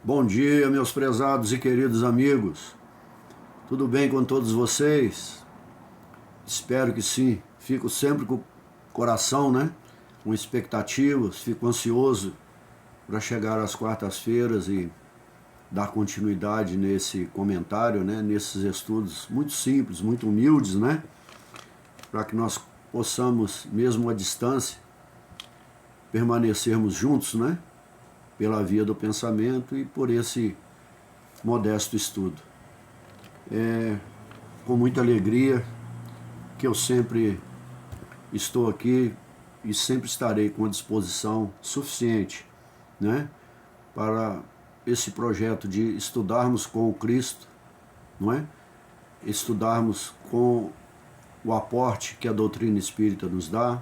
Bom dia, meus prezados e queridos amigos. Tudo bem com todos vocês? Espero que sim. Fico sempre com o coração, com expectativas, fico ansioso para chegar às quartas-feiras e dar continuidade nesse comentário, nesses estudos muito simples, muito humildes, para que nós possamos, mesmo à distância, permanecermos juntos, pela via do pensamento e por esse modesto estudo. É com muita alegria que eu sempre estou aqui e sempre estarei com a disposição suficiente, para esse projeto de estudarmos com o Cristo, estudarmos com o aporte que a doutrina espírita nos dá,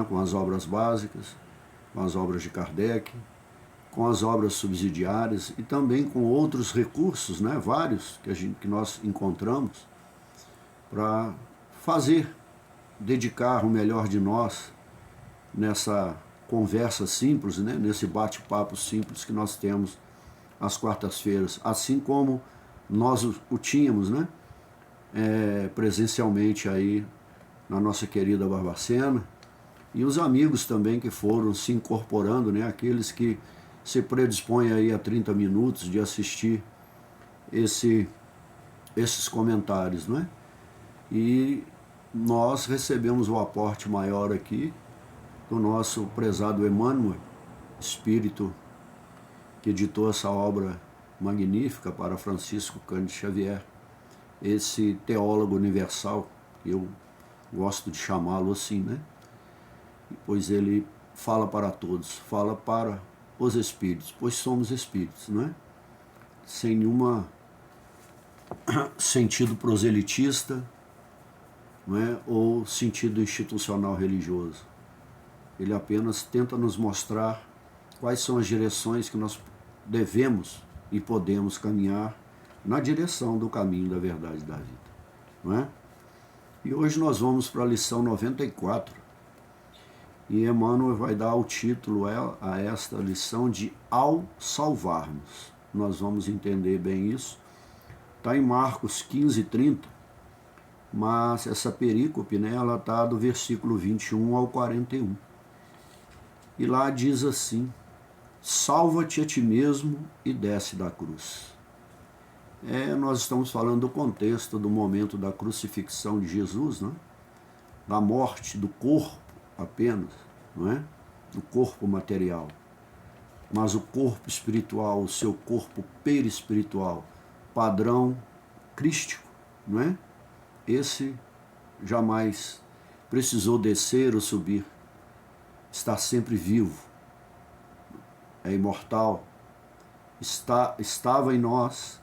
com as obras básicas, com as obras de Kardec, com as obras subsidiárias e também com outros recursos, vários que nós encontramos para dedicar o melhor de nós nessa conversa simples, nesse bate-papo simples que nós temos às quartas-feiras, assim como nós o tínhamos, presencialmente aí na nossa querida Barbacena, e os amigos também que foram se incorporando, aqueles que se predispõe aí a 30 minutos de assistir esses comentários, E nós recebemos o aporte maior aqui do nosso prezado Emmanuel, espírito que editou essa obra magnífica para Francisco Cândido Xavier, esse teólogo universal, eu gosto de chamá-lo assim, pois ele fala para todos, fala para os espíritos, pois somos espíritos, sem nenhum sentido proselitista, ou sentido institucional religioso. Ele apenas tenta nos mostrar quais são as direções que nós devemos e podemos caminhar na direção do caminho da verdade e da vida, E hoje nós vamos para a lição 94, e Emmanuel vai dar o título a esta lição de Ao Salvarmos. Nós vamos entender bem isso. Está em Marcos 15:30, mas essa perícope, ela está do versículo 21 ao 41. E lá diz assim: salva-te a ti mesmo e desce da cruz. Nós estamos falando do contexto do momento da crucifixão de Jesus, da morte do corpo apenas, do corpo material, mas o corpo espiritual, o seu corpo perispiritual, padrão crístico, esse jamais precisou descer ou subir, está sempre vivo, é imortal, estava em nós,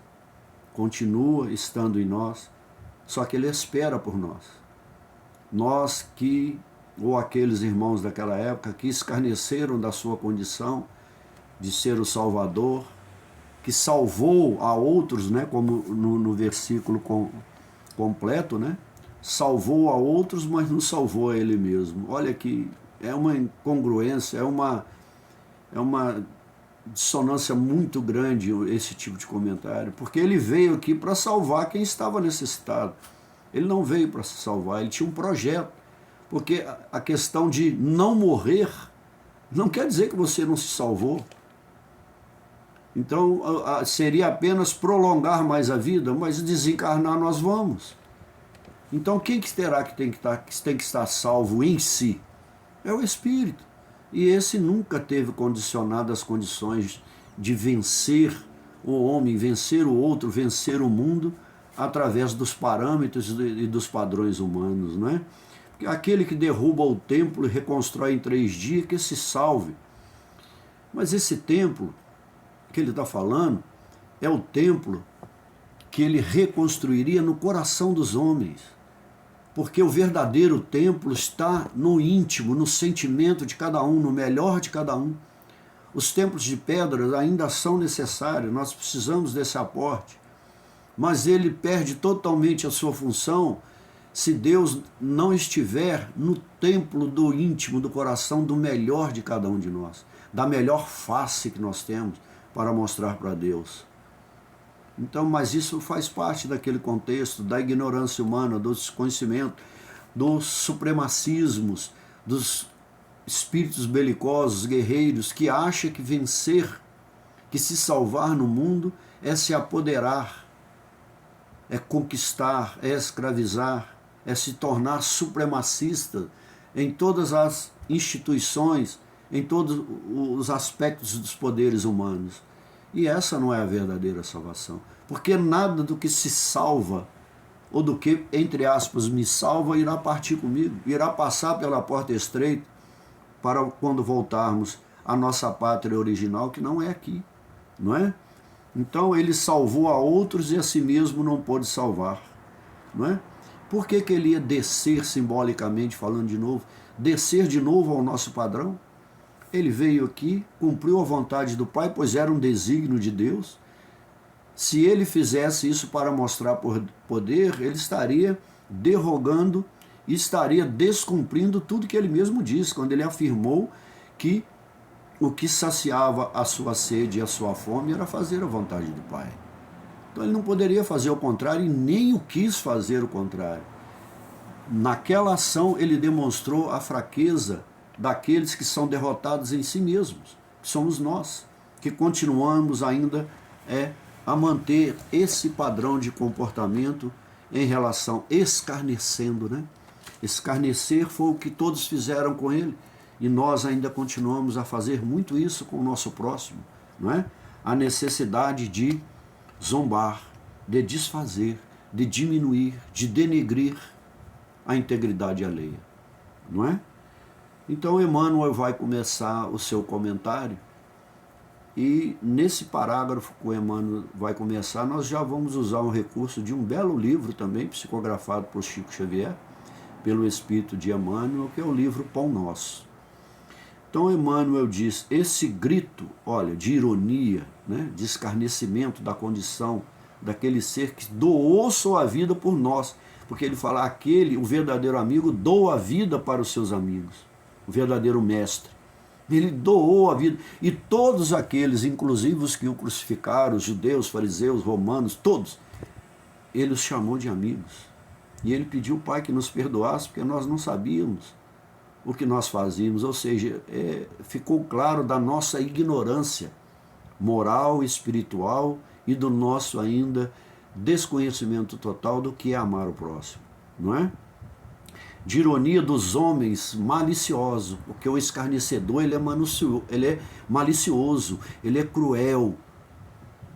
continua estando em nós, só que ele espera por nós. Nós ou aqueles irmãos daquela época que escarneceram da sua condição de ser o Salvador, que salvou a outros, como no versículo completo, salvou a outros, mas não salvou a ele mesmo. Olha que é uma incongruência, é uma dissonância muito grande esse tipo de comentário, porque ele veio aqui para salvar quem estava necessitado. Ele não veio para se salvar, ele tinha um projeto. Porque a questão de não morrer não quer dizer que você não se salvou. Então seria apenas prolongar mais a vida, mas desencarnar nós vamos. Então quem que terá que tem que estar salvo em si? É o espírito. E esse nunca teve condicionado as condições de vencer o homem, vencer o outro, vencer o mundo através dos parâmetros e dos padrões humanos, Aquele que derruba o templo e reconstrói em 3 dias, que se salve. Mas esse templo que ele está falando é o templo que ele reconstruiria no coração dos homens. Porque o verdadeiro templo está no íntimo, no sentimento de cada um, no melhor de cada um. Os templos de pedra ainda são necessários, nós precisamos desse aporte. Mas ele perde totalmente a sua função se Deus não estiver no templo do íntimo, do coração, do melhor de cada um de nós, da melhor face que nós temos, para mostrar para Deus. Então, mas isso faz parte daquele contexto da ignorância humana, do desconhecimento, dos supremacismos, dos espíritos belicosos, guerreiros, que acham que vencer, que se salvar no mundo é se apoderar, é conquistar, é escravizar, é se tornar supremacista em todas as instituições, em todos os aspectos dos poderes humanos. E essa não é a verdadeira salvação, porque nada do que se salva, ou do que, entre aspas, me salva, irá partir comigo, irá passar pela porta estreita, para quando voltarmos à nossa pátria original, que não é aqui, não é? Então ele salvou a outros e a si mesmo não pôde salvar, não é? Por que ele ia descer, simbolicamente falando de novo, descer de novo ao nosso padrão? Ele veio aqui, cumpriu a vontade do Pai, pois era um desígnio de Deus. Se ele fizesse isso para mostrar poder, ele estaria derrogando e estaria descumprindo tudo que ele mesmo disse, quando ele afirmou que o que saciava a sua sede e a sua fome era fazer a vontade do Pai. Então ele não poderia fazer o contrário e nem o quis fazer o contrário. Naquela ação ele demonstrou a fraqueza daqueles que são derrotados em si mesmos, que somos nós, que continuamos ainda a manter esse padrão de comportamento em relação, escarnecendo, né? Escarnecer foi o que todos fizeram com ele, e nós ainda continuamos a fazer muito isso com o nosso próximo, não é? A necessidade de zombar, de desfazer, de diminuir, de denegrir a integridade alheia, não é? Então Emmanuel vai começar o seu comentário, e nesse parágrafo que o Emmanuel vai começar, nós já vamos usar um recurso de um belo livro também, psicografado por Chico Xavier, pelo Espírito de Emmanuel, que é o livro Pão Nosso. Então Emmanuel diz, esse grito, olha, de ironia, né, de escarnecimento da condição daquele ser que doou sua vida por nós, porque ele fala, o verdadeiro amigo doa a vida para os seus amigos, o verdadeiro mestre. Ele doou a vida, e todos aqueles, inclusive os que o crucificaram, os judeus, fariseus, romanos, todos, ele os chamou de amigos. E ele pediu ao Pai que nos perdoasse, porque nós não sabíamos o que nós fazíamos, ou seja, ficou claro da nossa ignorância moral, espiritual e do nosso ainda desconhecimento total do que é amar o próximo, não é? De ironia dos homens maliciosos, porque o escarnecedor ele é malicioso, ele é cruel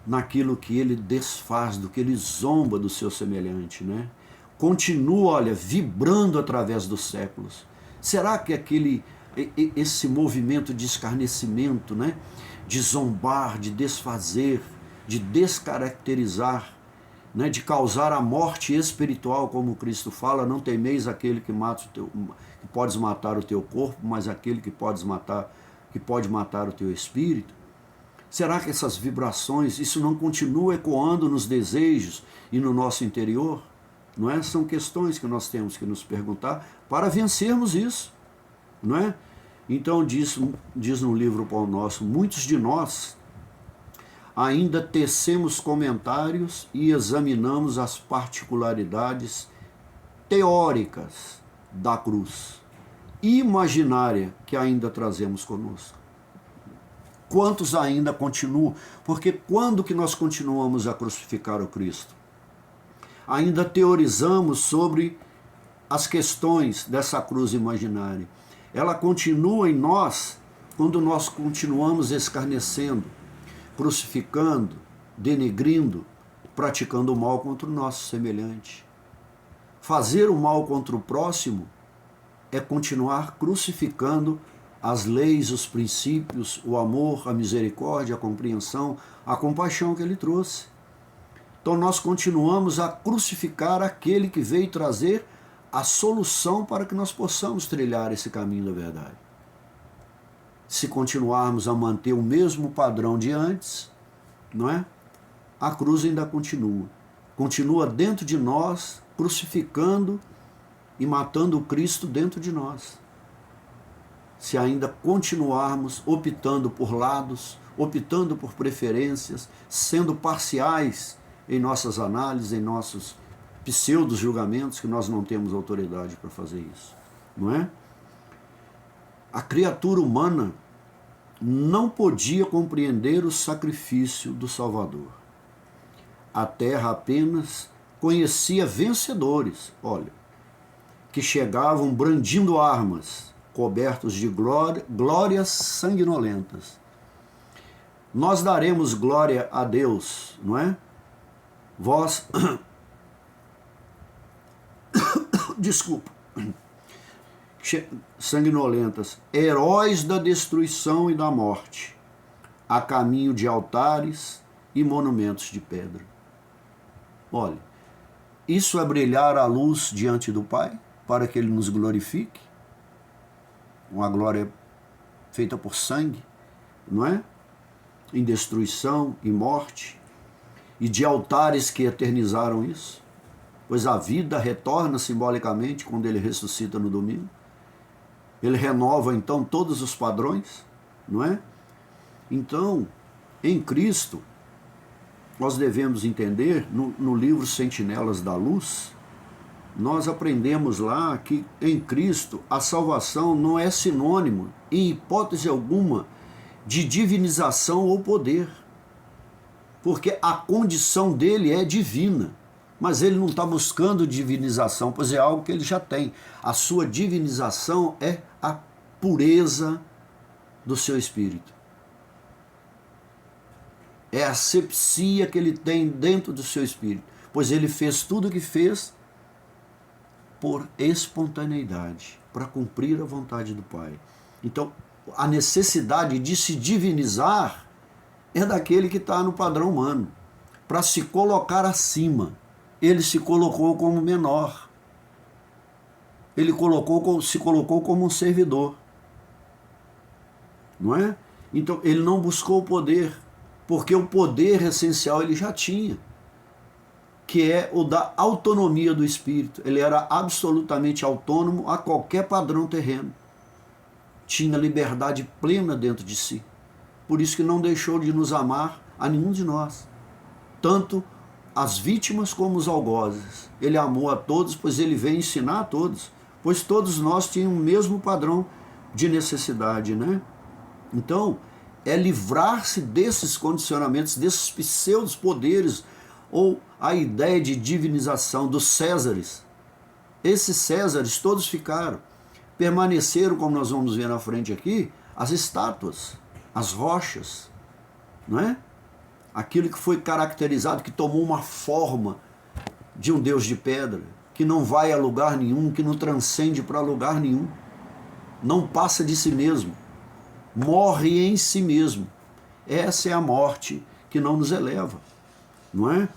naquilo que ele desfaz, do que ele zomba do seu semelhante, né? Continua, olha, vibrando através dos séculos. Será que esse movimento de escarnecimento, né, de zombar, de desfazer, de descaracterizar, né, de causar a morte espiritual, como Cristo fala, não temeis aquele que podes matar o teu corpo, mas aquele que pode matar o teu espírito? Será que essas vibrações, isso não continua ecoando nos desejos e no nosso interior? Não é? São questões que nós temos que nos perguntar para vencermos isso, não é? Então diz no livro Pão Nosso, muitos de nós ainda tecemos comentários e examinamos as particularidades teóricas da cruz, imaginária, que ainda trazemos conosco. Quantos ainda continuam? Porque quando que nós continuamos a crucificar o Cristo? Ainda teorizamos sobre as questões dessa cruz imaginária. Ela continua em nós quando nós continuamos escarnecendo, crucificando, denegrindo, praticando o mal contra o nosso semelhante. Fazer o mal contra o próximo é continuar crucificando as leis, os princípios, o amor, a misericórdia, a compreensão, a compaixão que ele trouxe. Então nós continuamos a crucificar aquele que veio trazer a solução para que nós possamos trilhar esse caminho da verdade. Se continuarmos a manter o mesmo padrão de antes, não é? A cruz ainda continua dentro de nós, crucificando e matando o Cristo dentro de nós. se ainda continuarmos optando por lados, optando por preferências, sendo parciais em nossas análises, em nossos pseudos julgamentos, que nós não temos autoridade para fazer isso, não é? A criatura humana não podia compreender o sacrifício do Salvador. A terra apenas conhecia vencedores, olha, que chegavam brandindo armas, cobertos de glórias sanguinolentas. Nós daremos glória a Deus, não é? Vós, desculpa, sanguinolentas, heróis da destruição e da morte, a caminho de altares e monumentos de pedra. Olha, isso é brilhar a luz diante do Pai, para que Ele nos glorifique, uma glória feita por sangue, não é? Em destruição e morte, e de altares que eternizaram isso, pois a vida retorna simbolicamente quando Ele ressuscita no domingo. Ele renova então todos os padrões, não é? Então, em Cristo, nós devemos entender, no livro Sentinelas da Luz, nós aprendemos lá que em Cristo a salvação não é sinônimo, em hipótese alguma, de divinização ou poder. Porque a condição dele é divina, mas ele não está buscando divinização, pois é algo que ele já tem. A sua divinização é a pureza do seu espírito. É a asepsia que ele tem dentro do seu espírito, pois ele fez tudo o que fez por espontaneidade, para cumprir a vontade do Pai. Então, a necessidade de se divinizar é daquele que está no padrão humano, para se colocar acima. Ele se colocou como menor. Ele se colocou como um servidor. Não é? Então, ele não buscou o poder, porque o poder essencial ele já tinha, que é o da autonomia do espírito. Ele era absolutamente autônomo a qualquer padrão terreno. Tinha liberdade plena dentro de si. Por isso que não deixou de nos amar a nenhum de nós. Tanto as vítimas como os algozes. Ele amou a todos, pois ele veio ensinar a todos. Pois todos nós tínhamos o mesmo padrão de necessidade, né? Então, é livrar-se desses condicionamentos, desses pseudos poderes, ou a ideia de divinização dos Césares. Esses Césares todos ficaram. Permaneceram, como nós vamos ver na frente aqui, as estátuas, as rochas, não é? Aquilo que foi caracterizado, que tomou uma forma de um Deus de pedra, que não vai a lugar nenhum, que não transcende para lugar nenhum, não passa de si mesmo, morre em si mesmo. Essa é a morte que não nos eleva, não é?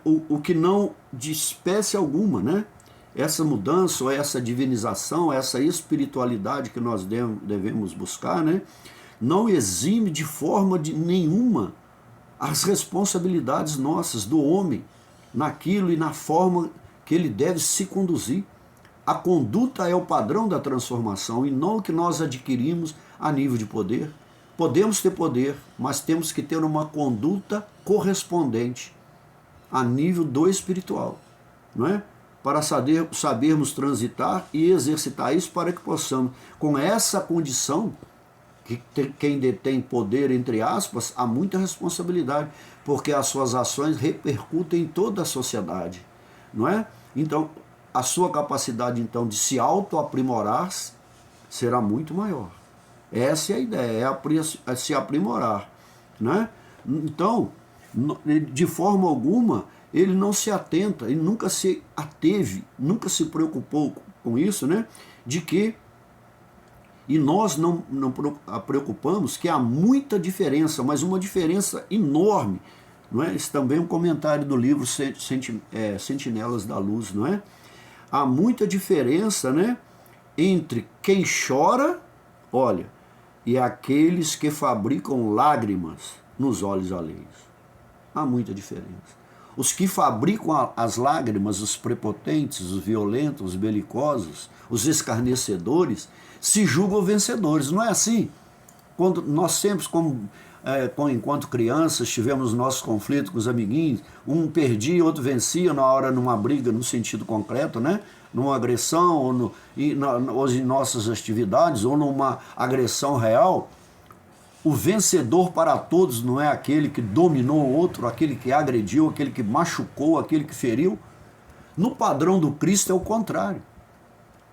O que não, de espécie alguma, né? Essa mudança, ou essa divinização, essa espiritualidade que nós devemos buscar, né? Não exime de forma nenhuma as responsabilidades nossas do homem naquilo e na forma que ele deve se conduzir. A conduta é o padrão da transformação e não o que nós adquirimos a nível de poder. Podemos ter poder, mas temos que ter uma conduta correspondente a nível do espiritual, não é? Para sabermos transitar e exercitar isso, para que possamos, com essa condição, que quem detém poder, entre aspas, há muita responsabilidade, porque as suas ações repercutem em toda a sociedade, não é? Então, a sua capacidade, então, de se auto-aprimorar será muito maior. Essa é a ideia, é se aprimorar, né? Então, de forma alguma, ele não se atenta, ele nunca se ateve, nunca se preocupou com isso, né? De que, e nós não preocupamos, que há muita diferença, mas uma diferença enorme, não é? Esse também é um comentário do livro Sentinelas da Luz, não é? Há muita diferença, né? Entre quem chora, olha, e aqueles que fabricam lágrimas nos olhos alheios. Há muita diferença. Os que fabricam as lágrimas, os prepotentes, os violentos, os belicosos, os escarnecedores, se julgam vencedores. Não é assim? Quando nós sempre, enquanto crianças, tivemos nossos conflitos com os amiguinhos, um perdia, outro vencia na hora numa briga, no sentido concreto, né? Numa agressão, ou em nossas atividades, ou numa agressão real. O vencedor para todos não é aquele que dominou o outro, aquele que agrediu, aquele que machucou, aquele que feriu. No padrão do Cristo é o contrário.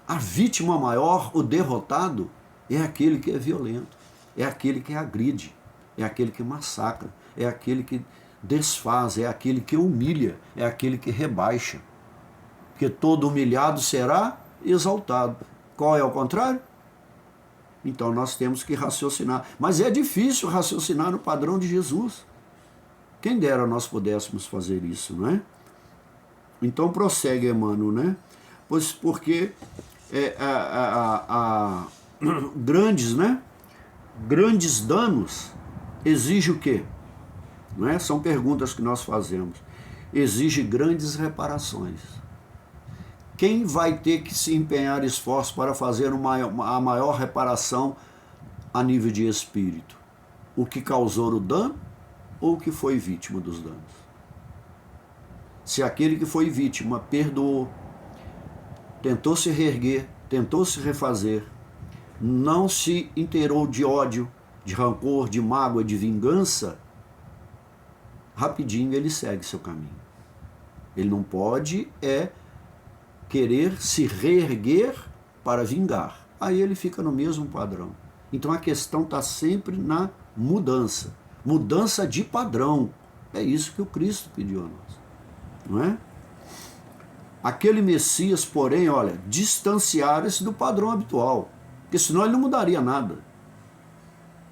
A vítima maior, o derrotado, é aquele que é violento, é aquele que agride, é aquele que massacra, é aquele que desfaz, é aquele que humilha, é aquele que rebaixa. Porque todo humilhado será exaltado. Qual é o contrário? Então nós temos que raciocinar. Mas é difícil raciocinar no padrão de Jesus. Quem dera nós pudéssemos fazer isso, não é? Então prossegue Emmanuel, né? Pois porque grandes, né? Grandes danos exige o quê? Não é? São perguntas que nós fazemos. Exige grandes reparações. Quem vai ter que se empenhar esforço para fazer a maior reparação a nível de espírito? O que causou o dano ou o que foi vítima dos danos? Se aquele que foi vítima perdoou, tentou se reerguer, tentou se refazer, não se inteirou de ódio, de rancor, de mágoa, de vingança, rapidinho ele segue seu caminho. Ele não pode querer se reerguer para vingar. Aí ele fica no mesmo padrão. Então a questão está sempre na mudança. Mudança de padrão. É isso que o Cristo pediu a nós. Não é? Aquele Messias, porém, olha, distanciara-se do padrão habitual. Porque senão ele não mudaria nada.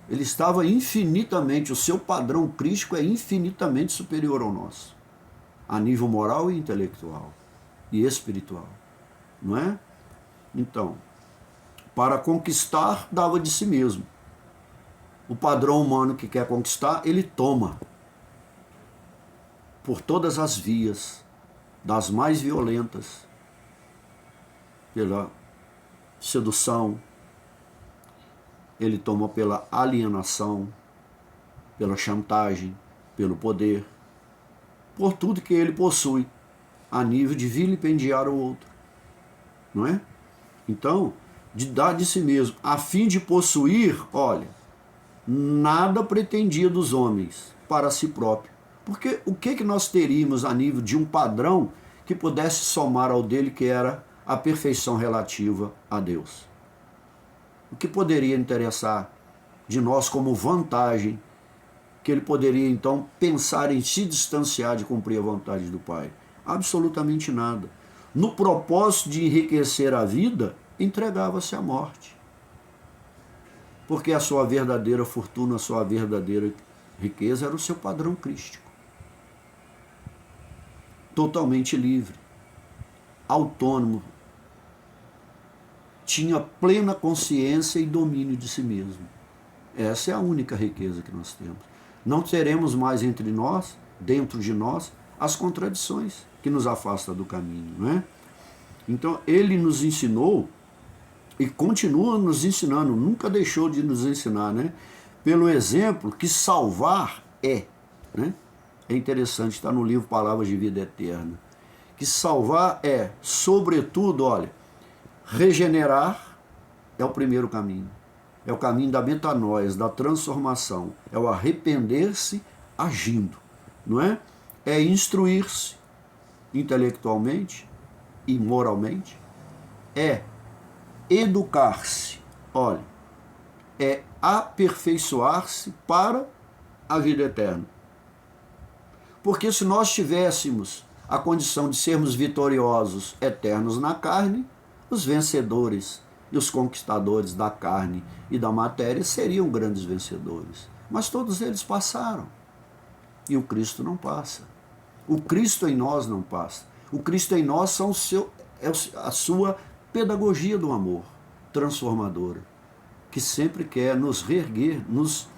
Ele estava infinitamente, o seu padrão crístico é infinitamente superior ao nosso. A nível moral e intelectual. E espiritual, não é? Então, para conquistar, dava de si mesmo. O padrão humano que quer conquistar, ele toma. Por todas as vias, das mais violentas, pela sedução, ele toma pela alienação, pela chantagem, pelo poder, por tudo que ele possui, a nível de vilipendiar o outro, não é? Então, de dar de si mesmo, a fim de possuir, olha, nada pretendia dos homens para si próprio. Porque o que nós teríamos a nível de um padrão que pudesse somar ao dele, que era a perfeição relativa a Deus? O que poderia interessar de nós como vantagem, que ele poderia então pensar em se distanciar de cumprir a vontade do Pai? Absolutamente nada. No propósito de enriquecer a vida, entregava-se à morte. Porque a sua verdadeira fortuna, a sua verdadeira riqueza era o seu padrão crístico. Totalmente livre, autônomo, tinha plena consciência e domínio de si mesmo. Essa é a única riqueza que nós temos. Não teremos mais entre nós, dentro de nós, as contradições que nos afastam do caminho, não é? Então, ele nos ensinou e continua nos ensinando, nunca deixou de nos ensinar, né? Pelo exemplo que salvar é, né? É interessante, está no livro Palavras de Vida Eterna, que salvar é, sobretudo, olha, regenerar é o primeiro caminho. É o caminho da metanoia, da transformação. É o arrepender-se agindo, não é? É instruir-se intelectualmente e moralmente. É educar-se, olha, é aperfeiçoar-se para a vida eterna. Porque se nós tivéssemos a condição de sermos vitoriosos eternos na carne, os vencedores e os conquistadores da carne e da matéria seriam grandes vencedores. Mas todos eles passaram. E o Cristo não passa. O Cristo em nós não passa. O Cristo em nós é a sua pedagogia do amor transformadora, que sempre quer nos reerguer, nos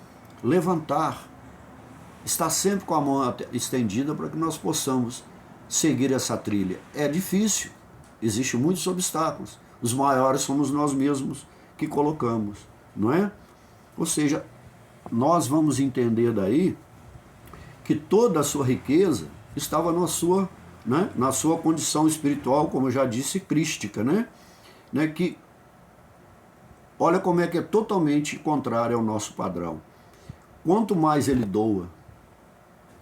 levantar está sempre com a mão estendida para que nós possamos seguir essa trilha. É difícil, existem muitos obstáculos. Os maiores somos nós mesmos que colocamos, não é? Ou seja, nós vamos entender daí que toda a sua riqueza estava na sua condição espiritual, como eu já disse, crística, né? Que olha como é que é totalmente contrário ao nosso padrão. Quanto mais ele doa,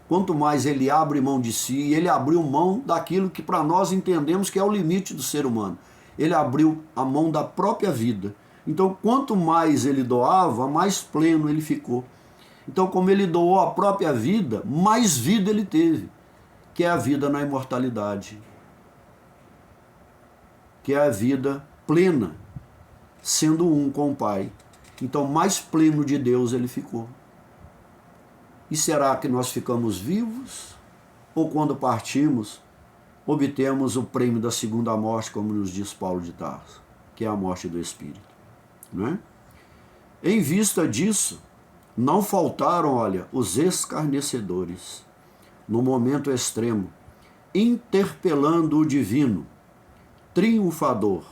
quanto mais ele abre mão de si, ele abriu mão daquilo que para nós entendemos que é o limite do ser humano. Ele abriu a mão da própria vida. Então, quanto mais ele doava, mais pleno ele ficou. Então, como ele doou a própria vida, mais vida ele teve, que é a vida na imortalidade, que é a vida plena, sendo um com o Pai. Então, mais pleno de Deus ele ficou. E será que nós ficamos vivos? Ou quando partimos, obtemos o prêmio da segunda morte, como nos diz Paulo de Tarso, que é a morte do Espírito, não é? Em vista disso, não faltaram, olha, os escarnecedores, no momento extremo, interpelando o divino, triunfador,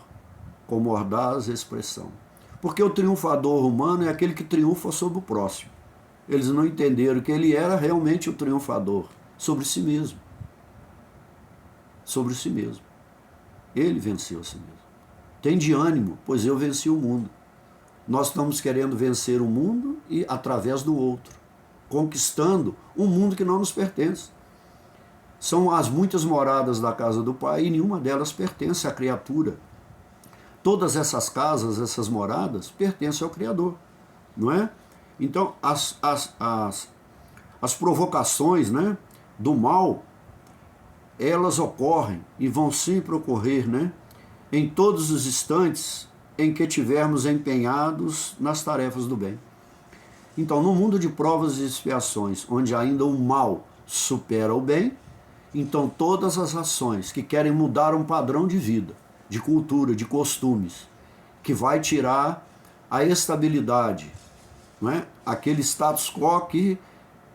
com mordaz expressão. Porque o triunfador humano é aquele que triunfa sobre o próximo. Eles não entenderam que ele era realmente o triunfador sobre si mesmo. Sobre si mesmo. Ele venceu a si mesmo. Tem de ânimo, pois eu venci o mundo. Nós estamos querendo vencer o mundo e através do outro, conquistando um mundo que não nos pertence. São as muitas moradas da casa do Pai e nenhuma delas pertence à criatura. Todas essas casas, essas moradas, pertencem ao Criador, não é? Então, as provocações, né, do mal, elas ocorrem e vão sempre ocorrer, né, em todos os instantes em que estivermos empenhados nas tarefas do bem. Então, no mundo de provas e expiações, onde ainda o mal supera o bem, então todas as ações que querem mudar um padrão de vida, de cultura, de costumes, que vai tirar a estabilidade, não é? Aquele status quo que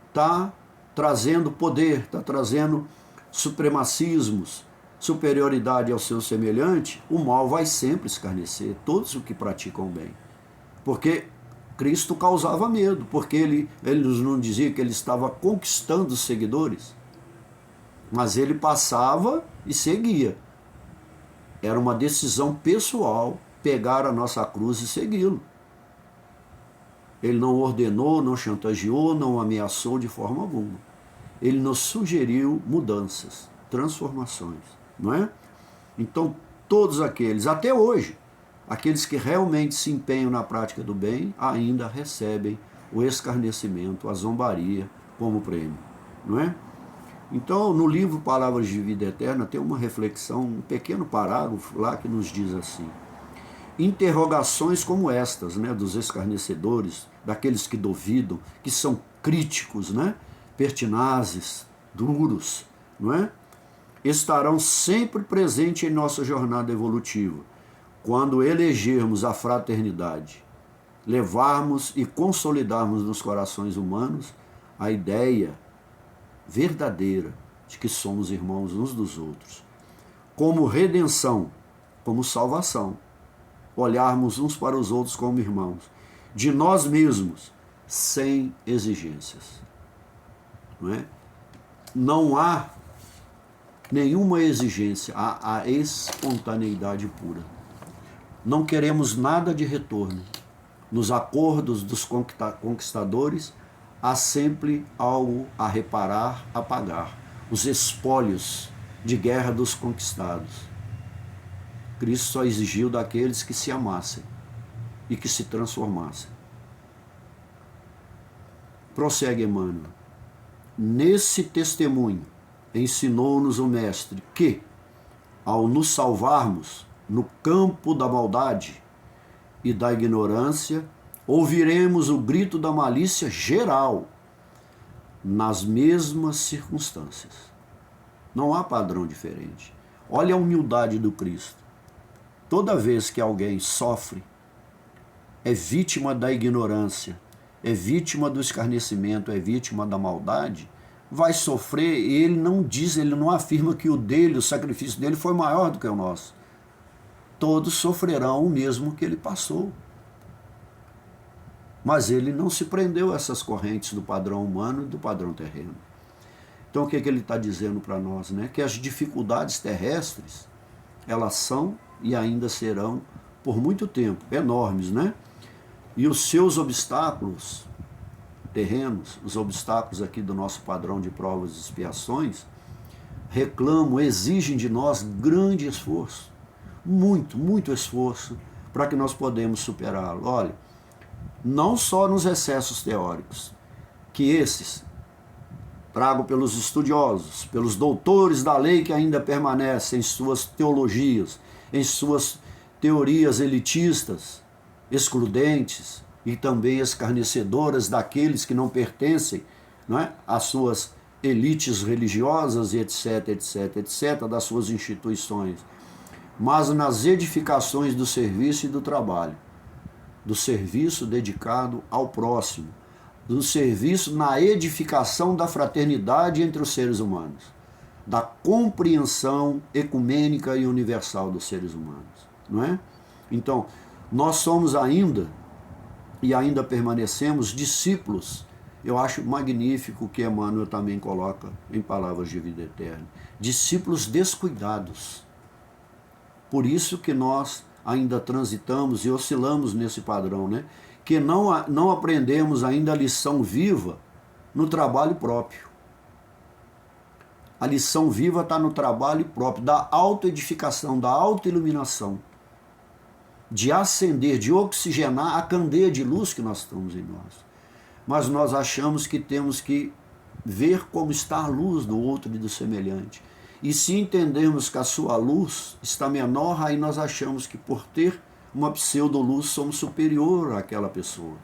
está trazendo poder, está trazendo supremacismos, superioridade ao seu semelhante, o mal vai sempre escarnecer todos os que praticam o bem. Porque Cristo causava medo, porque ele nos não dizia que ele estava conquistando os seguidores, mas ele passava e seguia. Era uma decisão pessoal pegar a nossa cruz e segui-lo. Ele não ordenou, não chantageou, não ameaçou de forma alguma. Ele nos sugeriu mudanças, transformações, não é? Então, todos aqueles, até hoje, aqueles que realmente se empenham na prática do bem, ainda recebem o escarnecimento, a zombaria como prêmio, não é? Então, no livro Palavras de Vida Eterna, tem uma reflexão, um pequeno parágrafo lá que nos diz assim: interrogações como estas, né, dos escarnecedores, daqueles que duvidam, que são críticos, né, pertinazes, duros, não é? Estarão sempre presentes em nossa jornada evolutiva, quando elegermos a fraternidade, levarmos e consolidarmos nos corações humanos a ideia verdadeira de que somos irmãos uns dos outros, como redenção, como salvação, olharmos uns para os outros como irmãos, de nós mesmos, sem exigências. Não é? Não há nenhuma exigência, há a espontaneidade pura. Não queremos nada de retorno. Nos acordos dos conquistadores, há sempre algo a reparar, a pagar. Os espólios de guerra dos conquistados. Cristo só exigiu daqueles que se amassem e que se transformassem. Prossegue Emmanuel. Nesse testemunho, ensinou-nos o Mestre que, ao nos salvarmos no campo da maldade e da ignorância, ouviremos o grito da malícia geral nas mesmas circunstâncias. Não há padrão diferente. Olha a humildade do Cristo. Toda vez que alguém sofre, é vítima da ignorância, é vítima do escarnecimento, é vítima da maldade, vai sofrer, e ele não diz, ele não afirma que o dele, o sacrifício dele foi maior do que o nosso. Todos sofrerão o mesmo que ele passou. Mas ele não se prendeu a essas correntes do padrão humano e do padrão terreno. Então o que ele está dizendo para nós? Né? Que as dificuldades terrestres, elas são e ainda serão por muito tempo enormes, né? E os seus obstáculos terrenos, os obstáculos aqui do nosso padrão de provas e expiações, reclamam, exigem de nós grande esforço, muito esforço, para que nós podemos superá-lo. Olha, não só nos excessos teóricos, que esses, trago pelos estudiosos, pelos doutores da lei que ainda permanecem em suas teologias, em suas teorias elitistas, excludentes e também escarnecedoras daqueles que não pertencem, não é, às suas elites religiosas e etc, das suas instituições, mas nas edificações do serviço e do trabalho, do serviço dedicado ao próximo, do serviço na edificação da fraternidade entre os seres humanos, da compreensão ecumênica e universal dos seres humanos, não é? Então, nós somos ainda, e ainda permanecemos, discípulos. Eu acho magnífico o que Emmanuel também coloca em Palavras de Vida Eterna. Discípulos descuidados. Por isso que nós ainda transitamos e oscilamos nesse padrão, né? Que não aprendemos ainda a lição viva no trabalho próprio. A lição viva está no trabalho próprio, da autoedificação, da autoiluminação, de acender, de oxigenar a candeia de luz que nós estamos em nós. Mas nós achamos que temos que ver como está a luz do outro e do semelhante. E se entendermos que a sua luz está menor, aí nós achamos que por ter uma pseudo-luz somos superior àquela pessoa.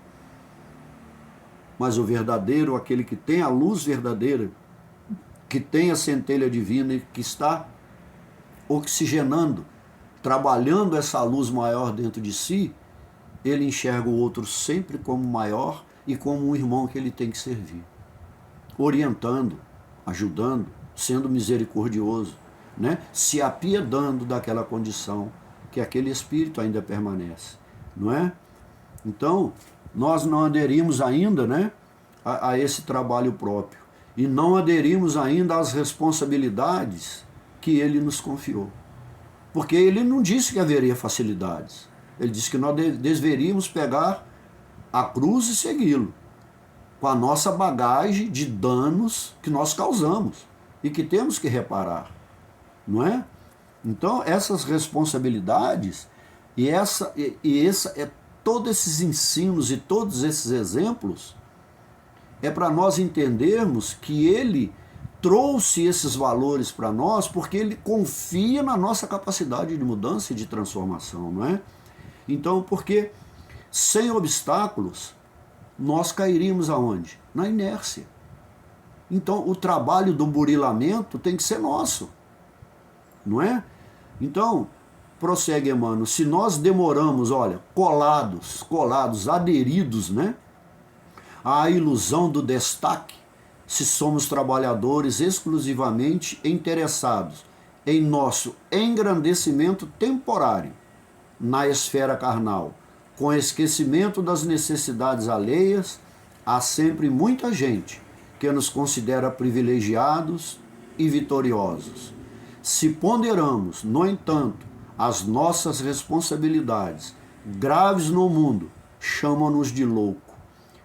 Mas o verdadeiro, aquele que tem a luz verdadeira, que tem a centelha divina e que está oxigenando, trabalhando essa luz maior dentro de si, ele enxerga o outro sempre como maior e como um irmão que ele tem que servir, orientando, ajudando, sendo misericordioso, né? Se apiedando daquela condição que aquele espírito ainda permanece, não é? Então, nós não aderimos ainda, né, a esse trabalho próprio e não aderimos ainda às responsabilidades que ele nos confiou. Porque ele não disse que haveria facilidades. Ele disse que nós deveríamos pegar a cruz e segui-lo, com a nossa bagagem de danos que nós causamos e que temos que reparar, não é? Então, essas responsabilidades todos esses ensinos e todos esses exemplos é para nós entendermos que ele trouxe esses valores para nós porque ele confia na nossa capacidade de mudança e de transformação, não é? Então, porque sem obstáculos, nós cairíamos aonde? Na inércia. Então, o trabalho do burilamento tem que ser nosso, não é? Então, prossegue Emmanuel, se nós demoramos, olha, colados, aderidos, né, à ilusão do destaque, se somos trabalhadores exclusivamente interessados em nosso engrandecimento temporário na esfera carnal, com esquecimento das necessidades alheias, há sempre muita gente que nos considera privilegiados e vitoriosos. Se ponderamos, no entanto, as nossas responsabilidades graves no mundo, chamam-nos de louco.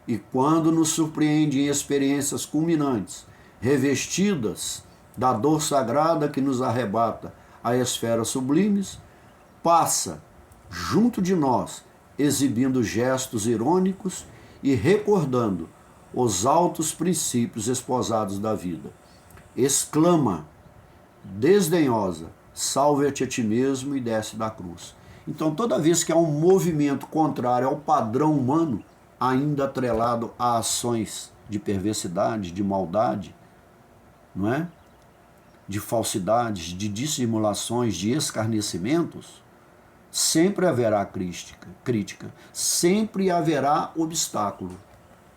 E quando nos surpreende em experiências culminantes, revestidas da dor sagrada que nos arrebata a esferas sublimes, passa junto de nós, exibindo gestos irônicos e recordando os altos princípios esposados da vida. Exclama, desdenhosa, salve-te a ti mesmo e desce da cruz. Então, toda vez que há um movimento contrário ao padrão humano, ainda atrelado a ações de perversidade, de maldade, não é? De falsidades, de dissimulações, de escarnecimentos, sempre haverá crítica, sempre haverá obstáculo.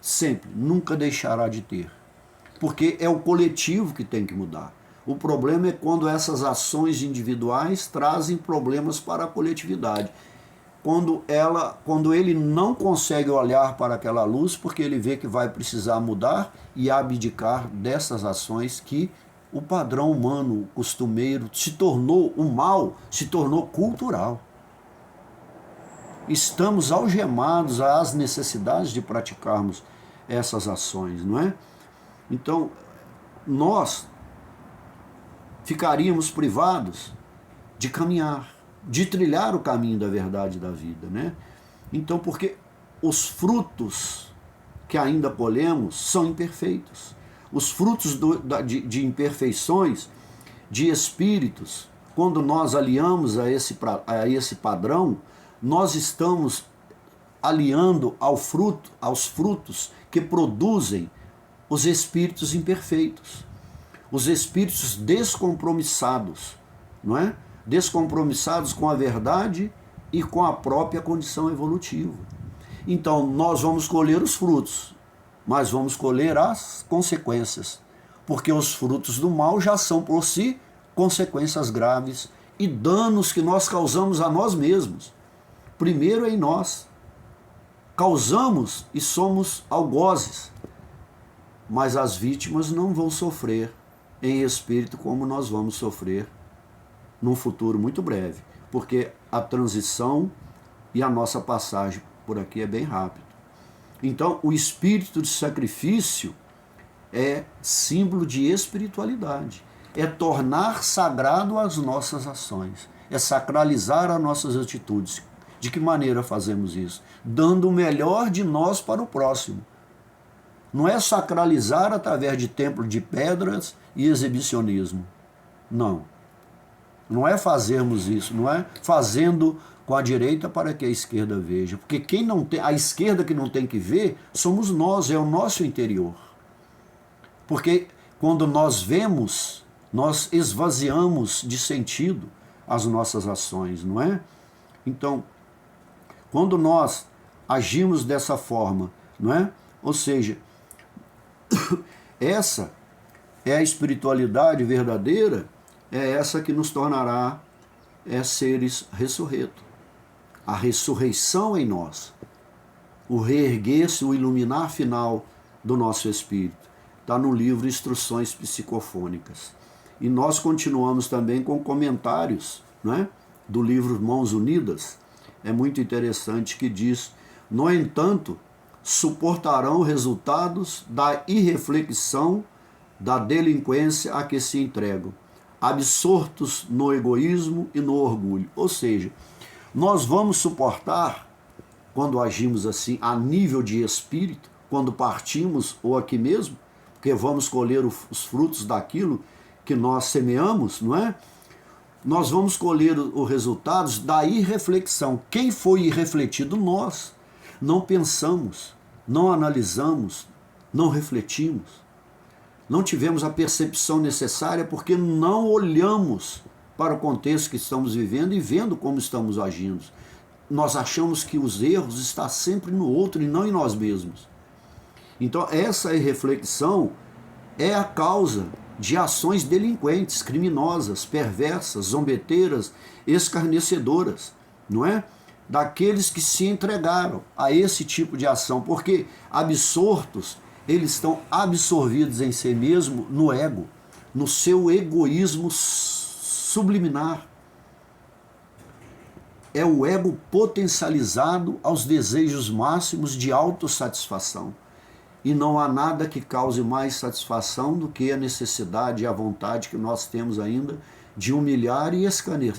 sempre, nunca deixará de ter. Porque é o coletivo que tem que mudar. O problema é quando essas ações individuais trazem problemas para a coletividade. Quando ele não consegue olhar para aquela luz, porque ele vê que vai precisar mudar e abdicar dessas ações que o padrão humano, costumeiro, o mal se tornou cultural. Estamos algemados às necessidades de praticarmos essas ações, não é? Então, nós ficaríamos privados de caminhar, de trilhar o caminho da verdade da vida, né? Então, porque os frutos que ainda colhemos são imperfeitos. Os frutos de imperfeições, de espíritos, quando nós aliamos a esse padrão, nós estamos aliando aos frutos que produzem os espíritos imperfeitos, os espíritos descompromissados, não é? Descompromissados com a verdade e com a própria condição evolutiva. Então, nós vamos colher os frutos, mas vamos colher as consequências, porque os frutos do mal já são por si consequências graves e danos que nós causamos a nós mesmos. Primeiro em nós. Causamos e somos algozes, mas as vítimas não vão sofrer em espírito como nós vamos sofrer num futuro muito breve, porque a transição e a nossa passagem por aqui é bem rápido. Então, o espírito de sacrifício é símbolo de espiritualidade, é tornar sagrado as nossas ações, é sacralizar as nossas atitudes. De que maneira fazemos isso? Dando o melhor de nós para o próximo. Não é sacralizar através de templo de pedras e exibicionismo. Não. Não é fazermos isso, não é fazendo com a direita para que a esquerda veja. Porque quem não tem, a esquerda que não tem que ver, somos nós, é o nosso interior. Porque quando nós vemos, nós esvaziamos de sentido as nossas ações, não é? Então, quando nós agimos dessa forma, não é? Ou seja, essa é a espiritualidade verdadeira, é essa que nos tornará seres ressurretos. A ressurreição em nós, o reerguer-se, o iluminar final do nosso espírito. Está no livro Instruções Psicofônicas. E nós continuamos também com comentários, não é? Do livro Mãos Unidas. É muito interessante que diz: no entanto, suportarão resultados da irreflexão, da delinquência a que se entregam, absortos no egoísmo e no orgulho. Ou seja, nós vamos suportar, quando agimos assim a nível de espírito, quando partimos ou aqui mesmo, porque vamos colher os frutos daquilo que nós semeamos, não é? Nós vamos colher os resultados da irreflexão. Quem foi irrefletido? Nós. Não pensamos, não analisamos, não refletimos. Não tivemos a percepção necessária porque não olhamos para o contexto que estamos vivendo e vendo como estamos agindo. Nós achamos que os erros estão sempre no outro e não em nós mesmos. Então essa irreflexão é a causa de ações delinquentes, criminosas, perversas, zombeteiras, escarnecedoras, não é? Daqueles que se entregaram a esse tipo de ação, porque absortos, eles estão absorvidos em si mesmo, no ego, no seu egoísmo subliminar. É o ego potencializado aos desejos máximos de autossatisfação. E não há nada que cause mais satisfação do que a necessidade e a vontade que nós temos ainda de humilhar e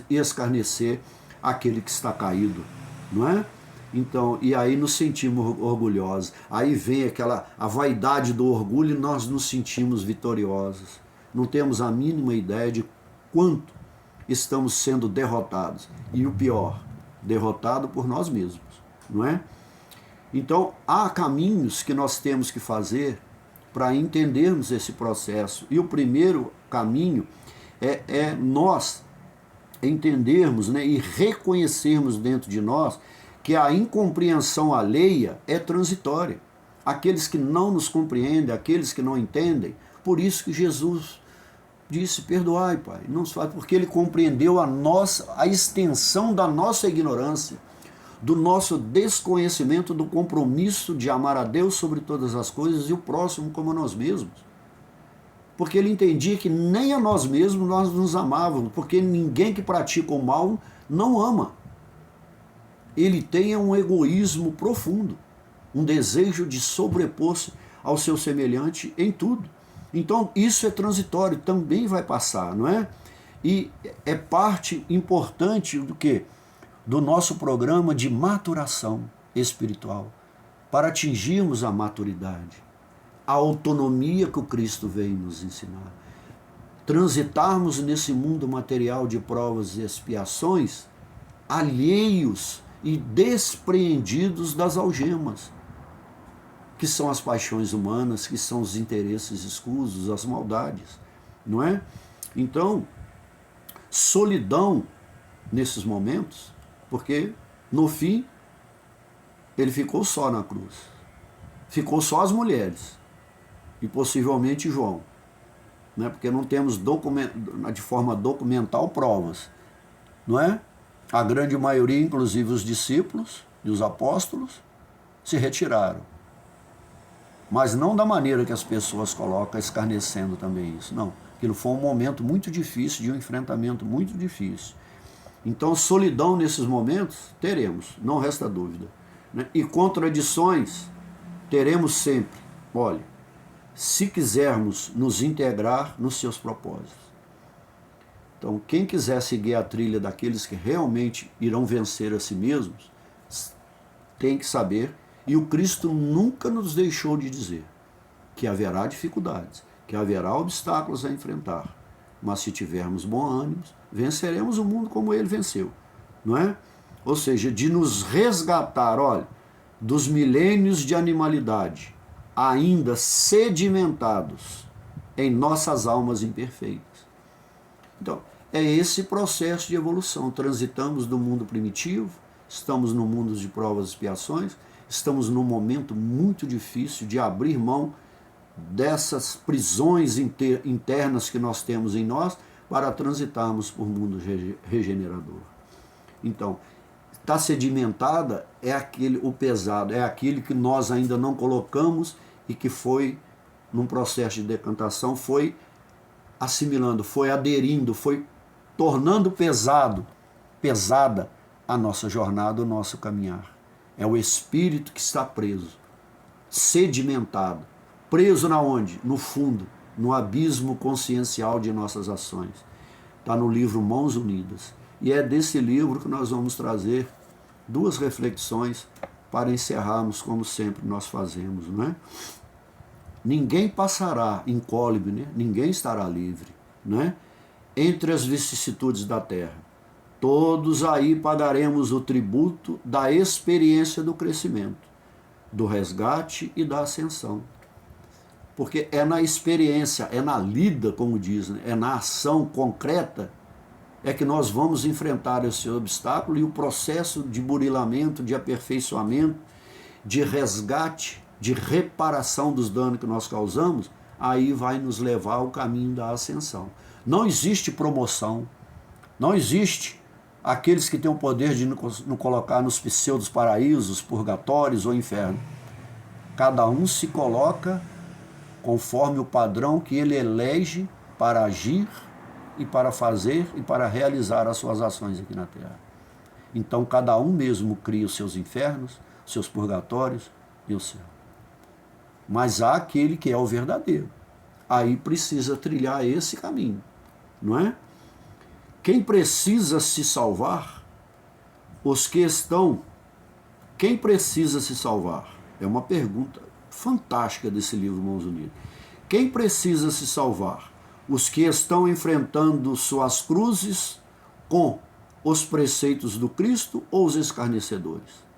escarnecer aquele que está caído, não é? Então, e aí nos sentimos orgulhosos. Aí vem a vaidade do orgulho e nós nos sentimos vitoriosos. Não temos a mínima ideia de quanto estamos sendo derrotados. E o pior, derrotado por nós mesmos, não é? Então, há caminhos que nós temos que fazer para entendermos esse processo. E o primeiro caminho é nós entendermos, né, e reconhecermos dentro de nós que a incompreensão alheia é transitória. aqueles que não nos compreendem, aqueles que não entendem. Por isso que Jesus disse, perdoai, Pai, não se faz, porque ele compreendeu a extensão da nossa ignorância, do nosso desconhecimento, do compromisso de amar a Deus sobre todas as coisas e o próximo como a nós mesmos. Porque ele entendia que nem a nós mesmos nós nos amávamos, porque ninguém que pratica o mal não ama. Ele tem um egoísmo profundo, um desejo de sobrepor-se ao seu semelhante em tudo. Então isso é transitório, também vai passar, não é? E é parte importante do quê? Do nosso programa de maturação espiritual, para atingirmos a maturidade, a autonomia que o Cristo veio nos ensinar. Transitarmos nesse mundo material de provas e expiações, alheios e despreendidos das algemas, que são as paixões humanas, que são os interesses escusos, as maldades, não é? Então, solidão nesses momentos, porque no fim ele ficou só na cruz, ficou só as mulheres e possivelmente João, né? Porque não temos de forma documental provas, não é? A grande maioria, inclusive os discípulos e os apóstolos, se retiraram. Mas não da maneira que as pessoas colocam, escarnecendo também isso. Não, aquilo foi um momento muito difícil, de um enfrentamento muito difícil. Então, solidão nesses momentos, teremos, não resta dúvida. Né? E contradições, teremos sempre. Olha, se quisermos nos integrar nos seus propósitos. Então, quem quiser seguir a trilha daqueles que realmente irão vencer a si mesmos, tem que saber. E o Cristo nunca nos deixou de dizer que haverá dificuldades, que haverá obstáculos a enfrentar. Mas se tivermos bom ânimo, venceremos o mundo como ele venceu. Não é? Ou seja, de nos resgatar, olha, dos milênios de animalidade, ainda sedimentados em nossas almas imperfeitas. Então, é esse processo de evolução. Transitamos do mundo primitivo, estamos no mundo de provas e expiações, estamos num momento muito difícil de abrir mão dessas prisões internas que nós temos em nós para transitarmos por mundo regenerador. Então, está sedimentada é o pesado, é aquele que nós ainda não colocamos e que foi, num processo de decantação, foi assimilando, foi aderindo, foi tornando pesada a nossa jornada, o nosso caminhar. É o espírito que está preso, sedimentado. Preso na onde? No fundo, no abismo consciencial de nossas ações. Está no livro Mãos Unidas. E é desse livro que nós vamos trazer duas reflexões para encerrarmos como sempre nós fazemos, não é? Ninguém passará incólume, né? Ninguém estará livre, né? Entre as vicissitudes da terra. Todos aí pagaremos o tributo da experiência do crescimento, do resgate e da ascensão. Porque é na experiência, é na lida, como diz, né? É na ação concreta é que nós vamos enfrentar esse obstáculo e o processo de burilamento, de aperfeiçoamento, de resgate, de reparação dos danos que nós causamos, aí vai nos levar ao caminho da ascensão. Não existe promoção, não existe aqueles que têm o poder de nos colocar nos pseudos paraísos, purgatórios ou inferno. Cada um se coloca conforme o padrão que ele elege para agir e para fazer e para realizar as suas ações aqui na Terra. Então cada um mesmo cria os seus infernos, seus purgatórios e o céu. Mas há aquele que é o verdadeiro. Aí precisa trilhar esse caminho, não é? Quem precisa se salvar? Os que estão... Quem precisa se salvar? É uma pergunta fantástica desse livro Mãos Unidas. Quem precisa se salvar? Os que estão enfrentando suas cruzes com os preceitos do Cristo ou os escarnecedores?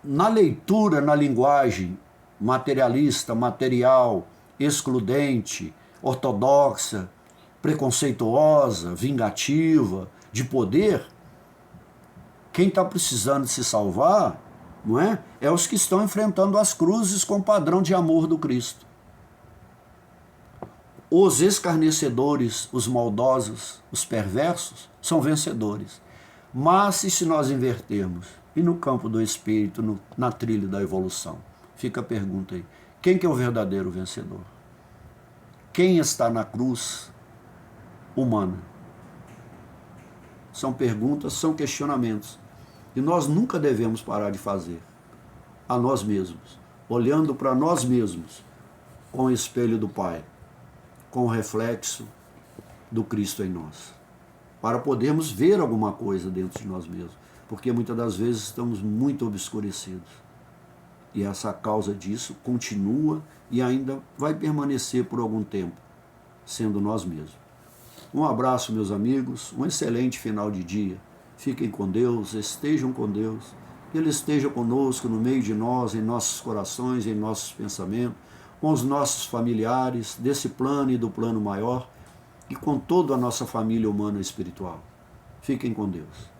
Na leitura, na linguagem materialista, material, excludente, ortodoxa, preconceituosa, vingativa, de poder, quem está precisando se salvar não é? É os que estão enfrentando as cruzes com o padrão de amor do Cristo. Os escarnecedores, os maldosos, os perversos, são vencedores. Mas e se nós invertermos? E no campo do Espírito, na trilha da evolução? Fica a pergunta aí. Quem que é o verdadeiro vencedor? Quem está na cruz humana? São perguntas, são questionamentos. E nós nunca devemos parar de fazer a nós mesmos, olhando para nós mesmos com o espelho do Pai, com o reflexo do Cristo em nós, para podermos ver alguma coisa dentro de nós mesmos, porque muitas das vezes estamos muito obscurecidos. E essa causa disso continua e ainda vai permanecer por algum tempo, sendo nós mesmos. Um abraço, meus amigos, um excelente final de dia. Fiquem com Deus, estejam com Deus, que Ele esteja conosco no meio de nós, em nossos corações, em nossos pensamentos, com os nossos familiares, desse plano e do plano maior, e com toda a nossa família humana e espiritual. Fiquem com Deus.